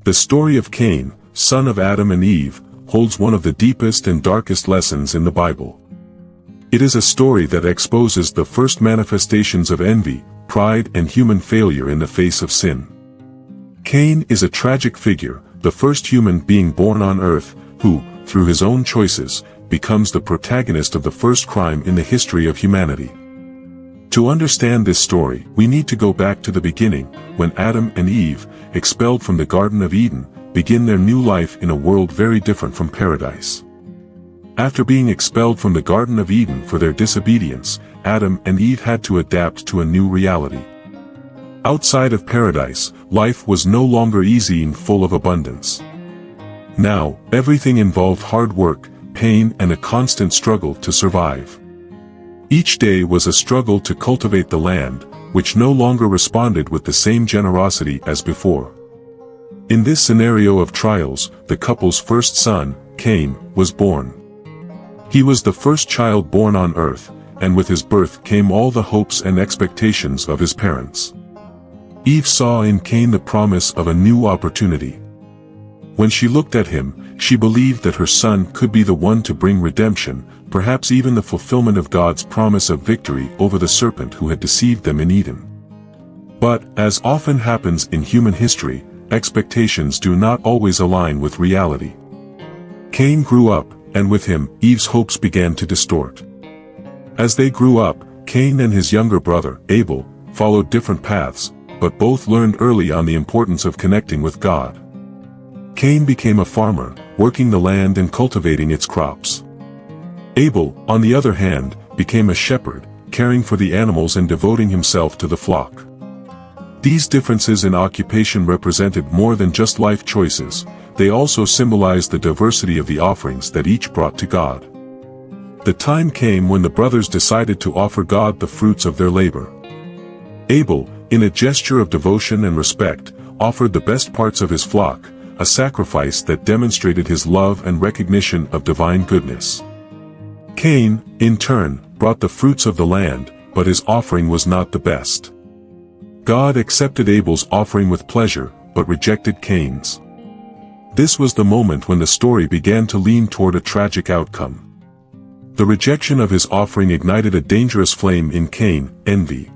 The story of Cain, son of Adam and Eve, holds one of the deepest and darkest lessons in the Bible. It is a story that exposes the first manifestations of envy, pride, and human failure in the face of sin. Cain is a tragic figure, the first human being born on earth, who, through his own choices, becomes the protagonist of the first crime in the history of humanity. To understand this story, we need to go back to the beginning, when Adam and Eve, expelled from the Garden of Eden, begin their new life in a world very different from paradise. After being expelled from the Garden of Eden for their disobedience, Adam and Eve had to adapt to a new reality. Outside of paradise, life was no longer easy and full of abundance. Now, everything involved hard work, pain, and a constant struggle to survive. Each day was a struggle to cultivate the land, which no longer responded with the same generosity as before. In this scenario of trials, the couple's first son, Cain, was born. He was the first child born on earth, and with his birth came all the hopes and expectations of his parents. Eve saw in Cain the promise of a new opportunity. When she looked at him, she believed that her son could be the one to bring redemption, perhaps even the fulfillment of God's promise of victory over the serpent who had deceived them in Eden. But, as often happens in human history, expectations do not always align with reality. Cain grew up, and with him, Eve's hopes began to distort. As they grew up, Cain and his younger brother, Abel, followed different paths, but both learned early on the importance of connecting with God. Cain became a farmer, working the land and cultivating its crops. Abel, on the other hand, became a shepherd, caring for the animals and devoting himself to the flock. These differences in occupation represented more than just life choices, they also symbolized the diversity of the offerings that each brought to God. The time came when the brothers decided to offer God the fruits of their labor. Abel, in a gesture of devotion and respect, offered the best parts of his flock, a sacrifice that demonstrated his love and recognition of divine goodness. Cain, in turn, brought the fruits of the land, but his offering was not the best. God accepted Abel's offering with pleasure, but rejected Cain's. This was the moment when the story began to lean toward a tragic outcome. The rejection of his offering ignited a dangerous flame in Cain, envy.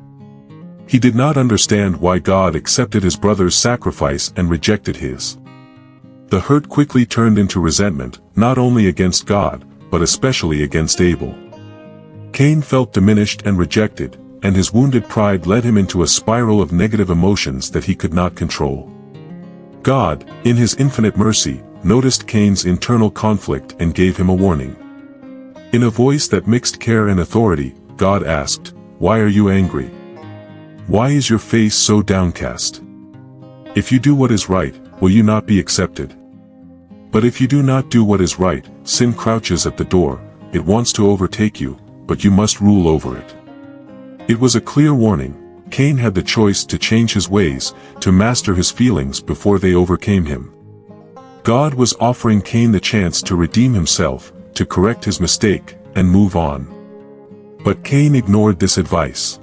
He did not understand why God accepted his brother's sacrifice and rejected his. The hurt quickly turned into resentment, not only against God, but especially against Abel. Cain felt diminished and rejected, and his wounded pride led him into a spiral of negative emotions that he could not control. God, in his infinite mercy, noticed Cain's internal conflict and gave him a warning. In a voice that mixed care and authority, God asked, "Why are you angry? Why is your face so downcast? If you do what is right, will you not be accepted? But if you do not do what is right, sin crouches at the door, it wants to overtake you, but you must rule over it." It was a clear warning. Cain had the choice to change his ways, to master his feelings before they overcame him. God was offering Cain the chance to redeem himself, to correct his mistake, and move on. But Cain ignored this advice.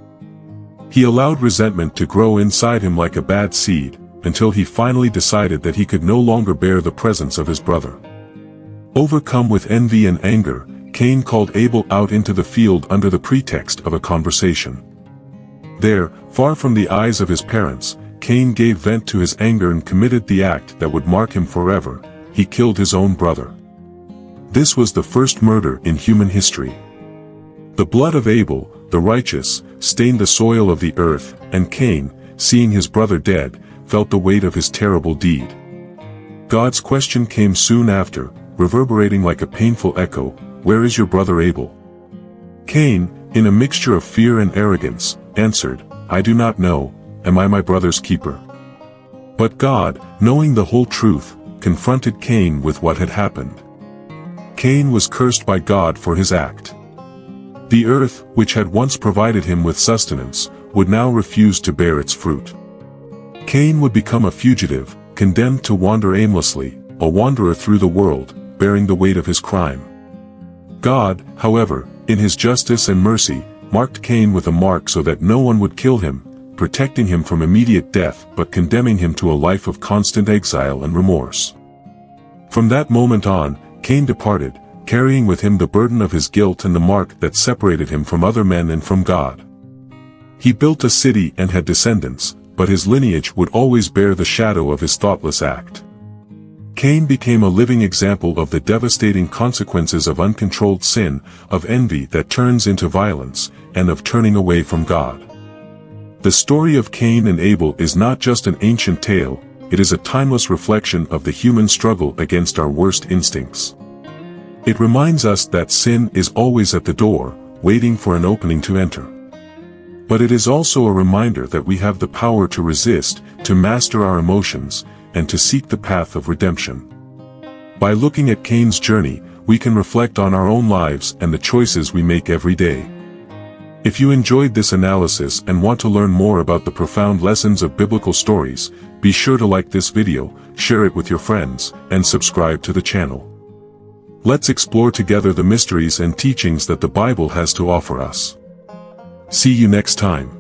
He allowed resentment to grow inside him like a bad seed, until he finally decided that he could no longer bear the presence of his brother. Overcome with envy and anger, Cain called Abel out into the field under the pretext of a conversation. There, far from the eyes of his parents, Cain gave vent to his anger and committed the act that would mark him forever. He killed his own brother. This was the first murder in human history. The blood of Abel, the righteous, stained the soil of the earth, and Cain, seeing his brother dead, felt the weight of his terrible deed. God's question came soon after, reverberating like a painful echo, "Where is your brother Abel?" Cain, in a mixture of fear and arrogance, answered, "I do not know, am I my brother's keeper?" But God, knowing the whole truth, confronted Cain with what had happened. Cain was cursed by God for his act. The earth, which had once provided him with sustenance, would now refuse to bear its fruit. Cain would become a fugitive, condemned to wander aimlessly, a wanderer through the world, bearing the weight of his crime. God, however, in his justice and mercy, marked Cain with a mark so that no one would kill him, protecting him from immediate death but condemning him to a life of constant exile and remorse. From that moment on, Cain departed, carrying with him the burden of his guilt and the mark that separated him from other men and from God. He built a city and had descendants, but his lineage would always bear the shadow of his thoughtless act. Cain became a living example of the devastating consequences of uncontrolled sin, of envy that turns into violence, and of turning away from God. The story of Cain and Abel is not just an ancient tale, it is a timeless reflection of the human struggle against our worst instincts. It reminds us that sin is always at the door, waiting for an opening to enter. But it is also a reminder that we have the power to resist, to master our emotions, and to seek the path of redemption. By looking at Cain's journey, we can reflect on our own lives and the choices we make every day. If you enjoyed this analysis and want to learn more about the profound lessons of biblical stories, be sure to like this video, share it with your friends, and subscribe to the channel. Let's explore together the mysteries and teachings that the Bible has to offer us. See you next time.